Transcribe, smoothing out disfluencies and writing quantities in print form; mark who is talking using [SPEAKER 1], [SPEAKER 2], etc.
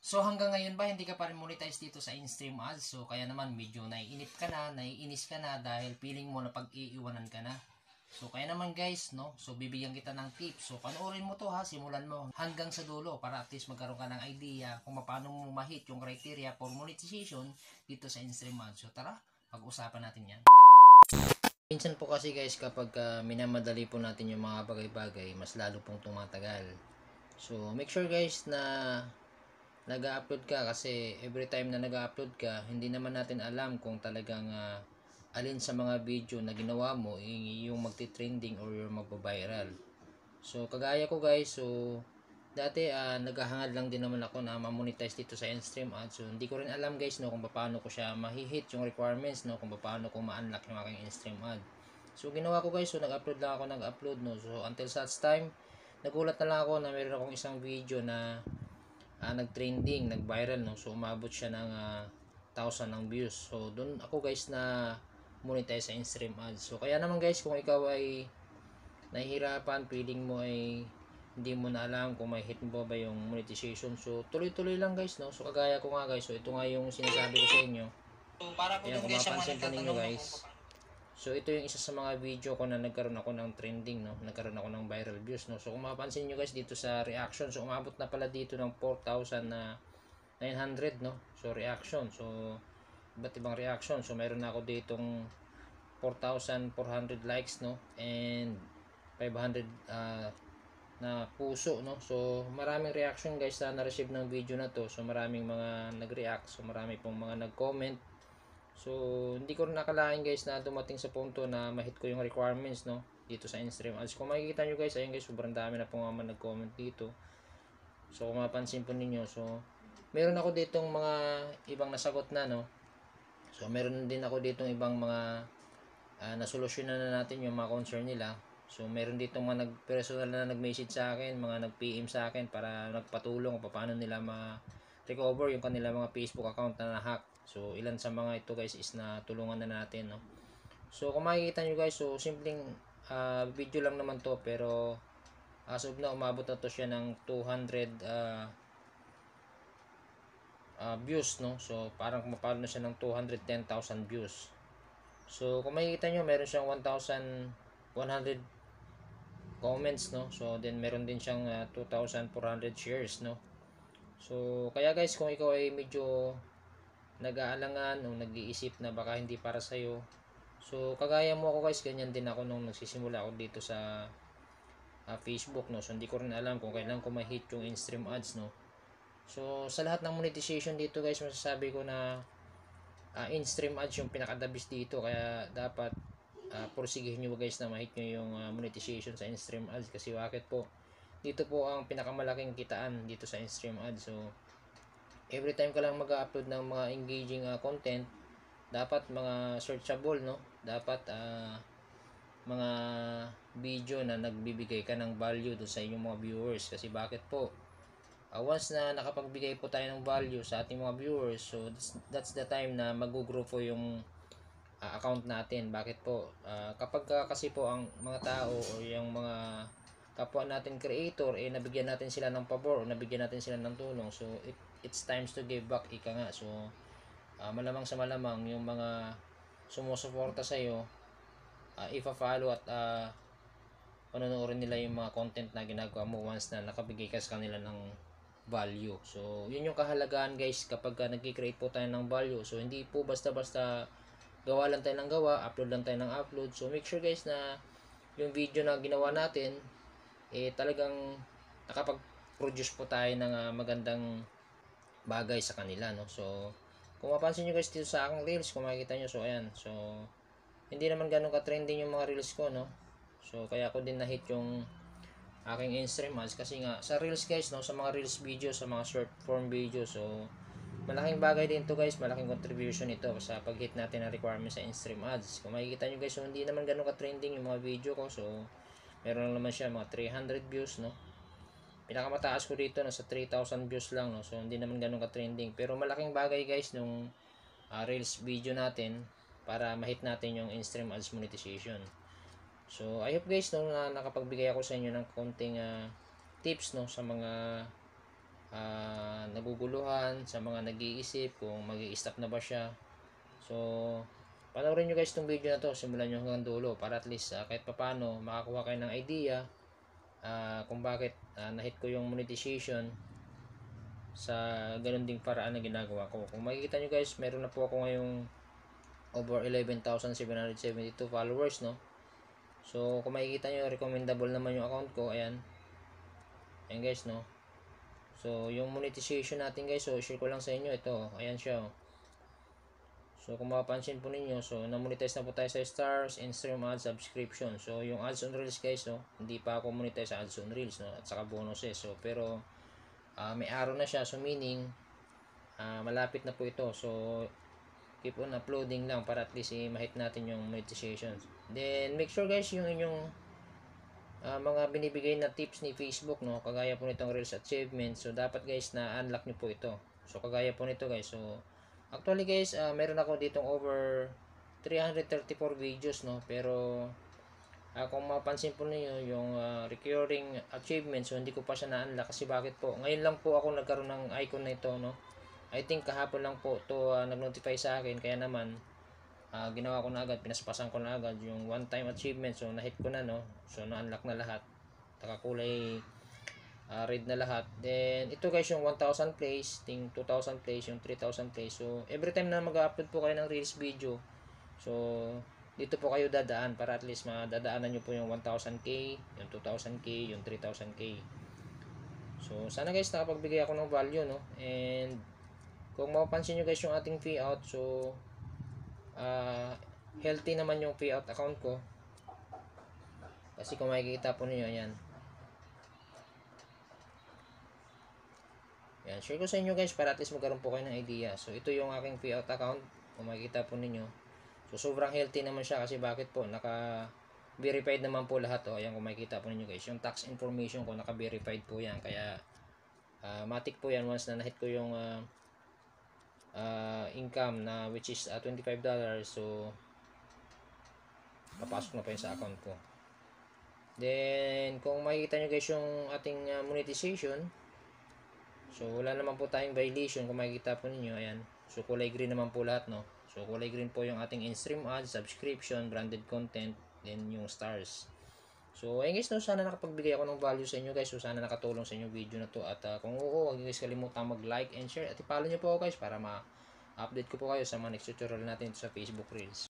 [SPEAKER 1] So hanggang ngayon ba hindi ka pa rin monetize dito sa in-stream ads? So kaya naman medyo naiinip ka na, naiinis ka na dahil feeling mo na pag-iiwanan ka na. So kaya naman guys, no? So bibigyan kita ng tips. So panoorin mo to ha, simulan mo hanggang sa dulo para at least magkaroon ka ng idea kung paano mo ma-hit yung criteria for monetization dito sa in-stream ads. So tara, pag-usapan natin 'yan. Minsan po kasi guys kapag minamadali po natin yung mga bagay-bagay, mas lalo pong tumatagal. So make sure guys na nag-upload ka kasi every time na nag-upload ka, hindi naman natin alam kung talagang alin sa mga video na ginawa mo yung magti-trending or yung magpa-viral. So kagaya ko guys, so dati naghahangad lang din naman ako na ma-monetize dito sa in-stream ads. So hindi ko rin alam guys no kung paano ko siya ma-hit yung requirements no, kung paano ko ma-unlock yung aking in-stream ad. So ginawa ko guys, so nag-upload lang ako no. So until such time, nagulat na lang ako na meron akong isang video na nag-trending, nag-viral no. So umabot siya ng 1,000 ng views. So doon ako guys na monetize sa in-stream ads. So kaya naman guys, kung ikaw ay nahihirapan, feeling mo ay hindi mo na alam kung may hit mo ba yung monetization, so tuloy-tuloy lang guys no. So kagaya ko nga guys, so ito nga yung sinasabi ko sa inyo. So para po kung mapansin po ninyo guys, so ito yung isa sa mga video ko na nagkaroon ako ng trending no, nagkaroon ako ng viral views no. So kung mapansin nyo guys dito sa reaction, so umabot na pala dito ng 4,900 no. So reaction, so iba't ibang reaction. So meron na ako ditong 4,400 likes no, and 500 na puso no. So maraming reaction guys na na-receive ng video na to. So maraming mga nag-react, so marami pong mga nag-comment. So hindi ko rin nakalain guys na dumating sa punto na ma-hit ko yung requirements no dito sa in-stream ads. Kung makikita nyo guys, ayun guys, sobrang dami na pong mga nag-comment dito. So kung mapansin po ninyo, so meron ako ditong mga ibang nasagot na no. So meron din ako ditong ibang mga nasolusyonan na natin yung mga concern nila. So meron dito mga personal na nag-message sa akin, mga nag-PM sa akin para nagpatulong kung paano nila ma-recover yung kanila mga Facebook account na na-hack. So ilan sa mga ito guys is na tulungan na natin no. So kung makikita nyo guys, so simpleng video lang naman to, pero as of na umabot na to siya ng 200 views no. So parang mapalo na siya ng 210,000 views. So kung makikita nyo, meron siyang 1,100 comments no. So then meron din siyang 2,400 shares no. So kaya guys, kung ikaw ay medyo nag-aalangan o nag-iisip na baka hindi para sa'yo, so kagaya mo ako guys, ganyan din ako nung nagsisimula ako dito sa Facebook no. So hindi ko rin alam kung kailan ko ma-hit yung in-stream ads no. So sa lahat ng monetization dito guys, masasabi ko na in-stream ads yung pinaka-the-best dito. Kaya dapat porsigihin nyo guys na ma-hit nyo yung monetization sa in-stream ads. Kasi bakit po? Dito po ang pinakamalaking kitaan dito sa in-stream ads. So every time ka lang mag-upload ng mga engaging content, dapat mga searchable no. Dapat mga video na nagbibigay ka ng value doon sa inyong mga viewers. Kasi bakit po? Once na nakapagbigay po tayo ng value sa ating mga viewers, so that's the time na mag-grow po yung account natin. Bakit po? Kapag kasi po ang mga tao o yung mga kapwa natin creator, nabigyan natin sila ng pabor o nabigyan natin sila ng tulong, so it's times to give back, ika nga. So malamang sa malamang yung mga sumusuporta sa iyo, ipa-follow at panonoodin nila yung mga content na ginagawa mo once na nakabigay ka sa kanila ng value. So yun yung kahalagahan guys kapag nag-create po tayo ng value. So hindi po basta-basta gawa lang tayo ng gawa, upload lang tayo ng upload. So make sure guys na yung video na ginawa natin talagang nakapag-produce po tayo ng magandang bagay sa kanila no. So kung mapansin nyo guys dito sa aking reels, kung makikita nyo, so ayan, so hindi naman ganun ka-trending yung mga reels ko no. So kaya ko din na-hit yung aking in-stream ads kasi nga sa reels guys no, sa mga reels video, sa mga short form video, so malaking bagay din to guys, malaking contribution ito sa pag-hit natin ng requirement sa in-stream ads. Kung makikita nyo guys, so hindi naman ganun ka-trending yung mga video ko, so meron lang naman siya mga 300 views no. Pinakamataas ko dito nasa 3,000 views lang no. So hindi naman ganun ka-trending, pero malaking bagay guys nung reels video natin para ma-hit natin yung in-stream ads monetization. So I hope guys no, na nakapagbigay ako sa inyo ng konting tips no sa mga naguguluhan, sa mga nag-iisip kung mag-i-stop na ba siya. So, panoorin nyo guys itong video na to, simulan nyo hanggang dulo para at least kahit papano makakuha kayo ng idea kung bakit na-hit ko yung monetization sa ganun ding paraan na ginagawa ko. Kung makikita nyo guys, meron na po ako ngayong over 11,772 followers, no? So, kung makikita nyo, recommendable naman yung account ko. Ayan. Ayan guys, no? So, yung monetization natin guys, so share ko lang sa inyo. Ito, ayan siya, oh. So, kung mapapansin po ninyo, so, na-monetize na po tayo sa stars, and stream ads, subscription. So, yung ads on reels guys, no? Hindi pa ako monetize sa ads on reels, no? At saka bonuses. So, pero, may araw na siya. So, meaning, malapit na po ito. So, keep on uploading lang para at least ma-hit natin yung monetization. Then make sure guys yung inyong mga binibigay na tips ni Facebook, no, kagaya po nitong Reels Achievement, so dapat guys na unlock nyo po ito. So kagaya po nito guys, so actually guys, meron ako ditong over 334 videos, no, pero kung mapansin po niyo yung recurring achievement, so hindi ko pa siya na-unlock kasi bakit po? Ngayon lang po ako nagkaroon ng icon na ito, no. I think kahapon lang po to nag-notify sa akin, kaya naman ginawa ko na agad, pinaspasan ko na agad yung one time achievement. So na-hit ko na, no. So na-unlock na lahat. Nakakulay red na lahat. Then ito guys yung 1,000 plays, ting 2,000 plays, yung 3,000 plays. So every time na mag-upload po kayo ng reels video, so dito po kayo dadaan para at least madadaanan nyo po yung 1,000k, yung 2,000k, yung 3,000k. So sana guys nakapagbigay ako ng value, no. And kung mapapansin nyo guys yung ating payout, so healthy naman yung payout account ko. Kasi kung makikita po niyo, yan. Yan, share ko sa inyo guys para at least magkaroon po kayo ng idea. So ito yung aking payout account. Kung makikita po ninyo. So sobrang healthy naman siya kasi bakit po? Naka-verified naman po lahat. O, ayan kung makikita po ninyo guys. Yung tax information ko naka-verified po yan. Kaya matik po yan once na na-hit ko yung income na which is $25. So papasok na po yun sa account ko. Then kung makikita nyo guys yung ating monetization, so wala naman po tayong violation. Kung makikita po ninyo, ayan, so kulay green naman po lahat, no. So kulay green po yung ating in-stream ads, subscription, branded content, then yung stars. So ayun guys, no, sana nakapagbigay ako ng value sa inyo guys. So sana nakatulong sa inyo video na to. At kung oo, huwag guys kalimutan mag-like and share. At i-follow nyo po ako guys para ma-update ko po kayo sa mga next tutorial natin sa Facebook Reels.